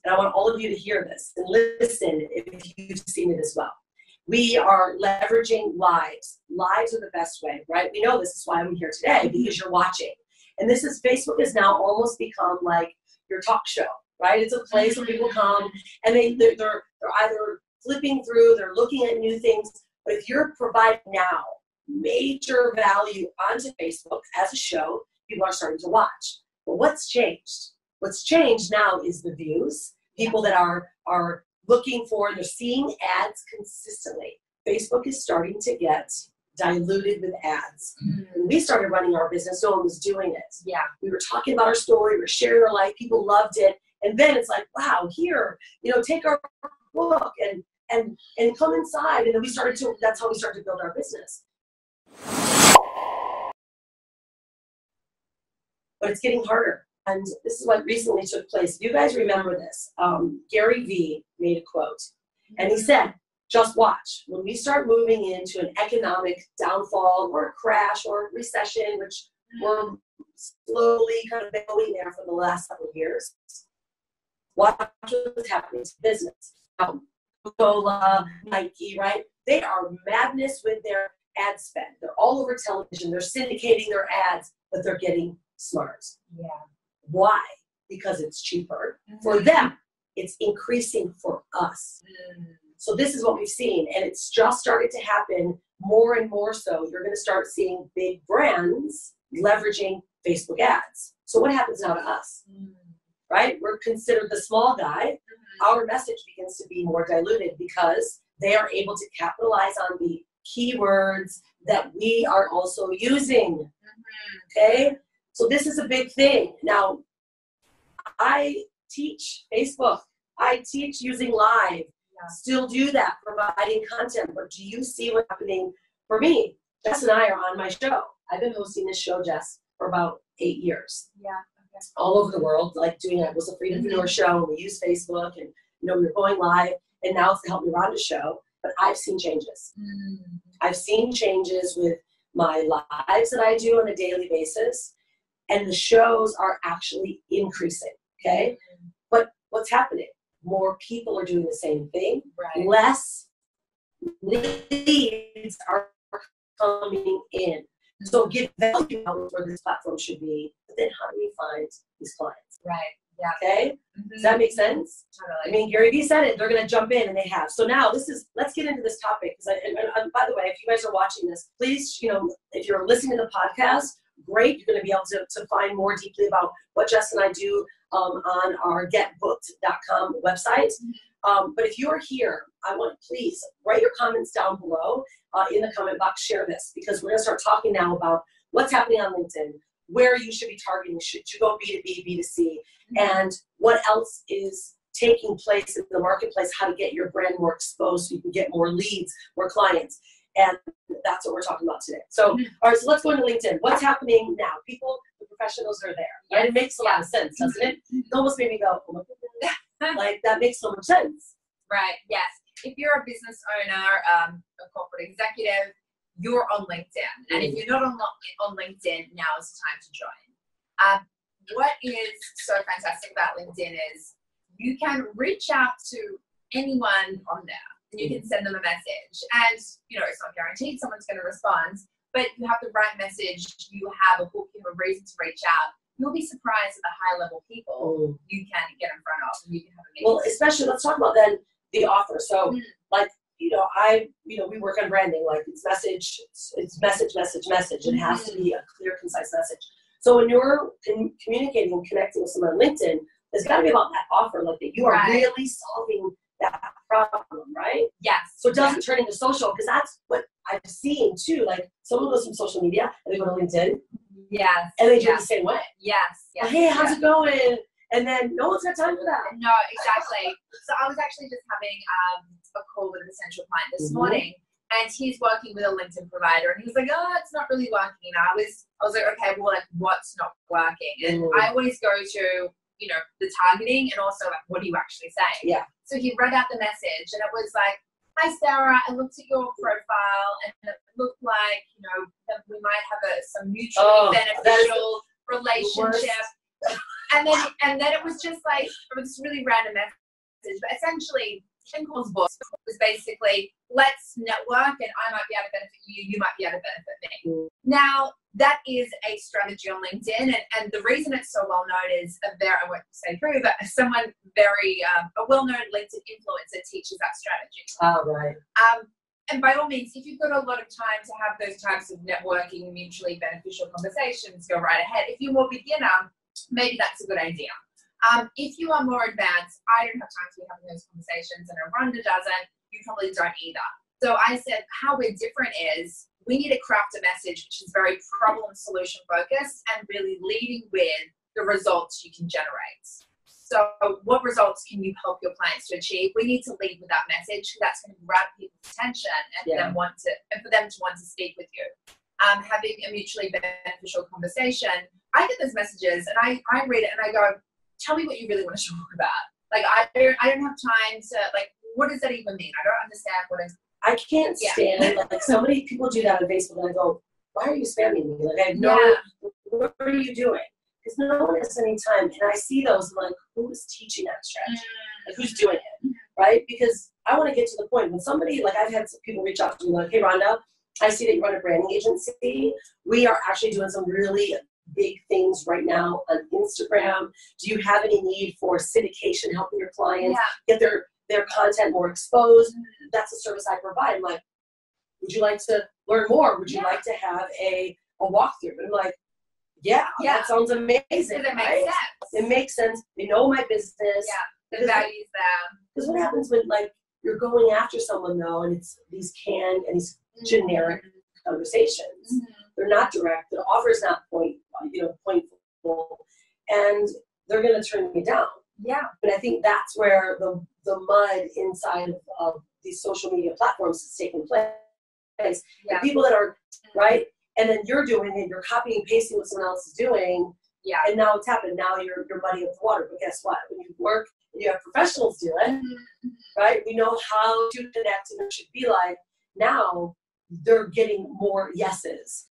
and I want all of you to hear this and listen if you've seen it as well. We are leveraging lives. Lives are the best way, right? We know this is why I'm here today, because you're watching. And this is, Facebook has now almost become like your talk show, right? It's a place where people come and they're either flipping through, they're looking at new things. But if you're providing now major value onto Facebook as a show, people are starting to watch. But what's changed? What's changed now is the views. People that are looking for, they're seeing ads consistently. Facebook is starting to get diluted with ads. When we started running our business, no one was doing it. Yeah. We were talking about our story, we were sharing our life, people loved it. And then it's like, wow, here, take our book and come inside. And then that's how we started to build our business. But it's getting harder. And this is what recently took place. You guys remember this. Gary Vee made a quote. And he said, just watch. When we start moving into an economic downfall or a crash or a recession, which we're slowly kind of going there for the last couple of years, watch what's happening to business. Coca-Cola, Nike, right? They are madness with their ad spend. They're all over television. They're syndicating their ads, but they're getting smart. Yeah. Why? Because it's cheaper. For them, it's increasing for us. So this is what we've seen, and it's just started to happen more and more so. You're going to start seeing big brands leveraging Facebook ads. So what happens now to us? Right? We're considered the small guy. Our message begins to be more diluted because they are able to capitalize on the keywords that we are also using. Okay? So this is a big thing. Now, I teach Facebook. I teach using live. Still do that, providing content. But do you see what's happening for me? Jess and I are on my show. I've been hosting this show, Jess, for about 8 years. Yeah. Okay. All over the world, like doing it. It was a Freedompreneur show, and we use Facebook, and we were going live, and now it's the Help Me Rhonda show. But I've seen changes. I've seen changes with my lives that I do on a daily basis, and the shows are actually increasing. Okay, but what's happening? More people are doing the same thing. Right. Less leads are coming in. So give value out where this platform should be. But then how do we find these clients? Right. Yeah. Okay. Does that make sense? Totally. I mean, Gary Vee said it. They're going to jump in, and they have. So now let's get into this topic. And by the way, if you guys are watching this, please, if you're listening to the podcast, great. You're going to be able to find more deeply about what Jess and I do on our getbooked.com website. But if you are here, I want, please write your comments down below in the comment box. Share this, because we're going to start talking now about what's happening on LinkedIn, where you should be targeting. Should you go B2B, B2C, and what else is taking place in the marketplace, how to get your brand more exposed so you can get more leads, more clients. And that's what we're talking about today. So, all right, so let's go into LinkedIn. What's happening now? People, the professionals are there. Right? It makes a lot of sense, doesn't it? It almost made me go, oh my goodness. Like, that makes so much sense. Right, yes. If you're a business owner, a corporate executive, you're on LinkedIn. And if you're not on LinkedIn, now is the time to join. What is so fantastic about LinkedIn is you can reach out to anyone on there. And you can send them a message, and it's not guaranteed someone's going to respond, but you have the right message, you have a hook, you have a reason to reach out. You'll be surprised at the high level people you can get in front of, and you can have a meeting. Well, especially, let's talk about then the offer. So we work on branding, like it's message. It has to be a clear, concise message. So when you're communicating and connecting with someone on LinkedIn, there's got to be about that offer, like that you are really solving that problem, right? Yes. So it doesn't turn into social, because that's what I've seen too. Like someone goes from social media and they go to LinkedIn. Yes. And they do it the same way. Yes. Like, hey, how's it going? And then no one's got time for that. No, exactly. So I was actually just having a call with a potential client this morning, and he's working with a LinkedIn provider, and he was like, oh, it's not really working. And I was like, okay, well, like, what's not working? And I always go to, the targeting, and also like, what do you actually say? Yeah. So he read out the message, and it was like, hi, Sarah, I looked at your profile, and it looked like, that we might have some mutually beneficial relationship. And then it was just like, it was this really random message, but essentially Tim Cole's book was basically, let's network and I might be able to benefit you, you might be able to benefit me. Now, that is a strategy on LinkedIn, and the reason it's so well known is I won't say who, but someone very, a well-known LinkedIn influencer teaches that strategy. Oh, right. And by all means, if you've got a lot of time to have those types of networking, mutually beneficial conversations, go right ahead. If you're more beginner, maybe that's a good idea. If you are more advanced, I don't have time to be having those conversations, and Rhonda doesn't, you probably don't either. So I said, how we're different is we need to craft a message which is very problem solution focused and really leading with the results you can generate. So what results can you help your clients to achieve? We need to lead with that message. That's going to grab people's attention and for them to want to speak with you. Having a mutually beneficial conversation. I get those messages and I read it and I go, tell me what you really want to talk about. Like I don't have time to, like, what does that even mean? I don't understand what is. I can't stand like so many people do that on Facebook and I go, why are you spamming me? Like I have no, what are you doing? Because no one has any time. And I see those and I'm like, who is teaching that strategy? Like who's doing it, right? Because I want to get to the point when somebody, like I've had some people reach out to me like, hey Rhonda, I see that you run a branding agency. We are actually doing some really big things right now on Instagram. Do you have any need for syndication, helping your clients get their content more exposed? That's a service I provide. I'm like, would you like to learn more? Would you like to have a walkthrough? And I'm like, that sounds amazing. It makes sense. It makes sense. They know my business. Yeah, the values them. Because what happens when like you're going after someone though, and it's these canned and these generic conversations. They're not direct. The offer is not pointful, and they're going to turn me down. Yeah. And I think that's where the mud inside of these social media platforms is taking place. The people that are right, and then you're doing it, you're copying and pasting what someone else is doing. Yeah. And now it's happened. Now you're muddying up the water. But guess what? When you work and you have professionals do it, right? We know how to connect, and it should be like now they're getting more yeses.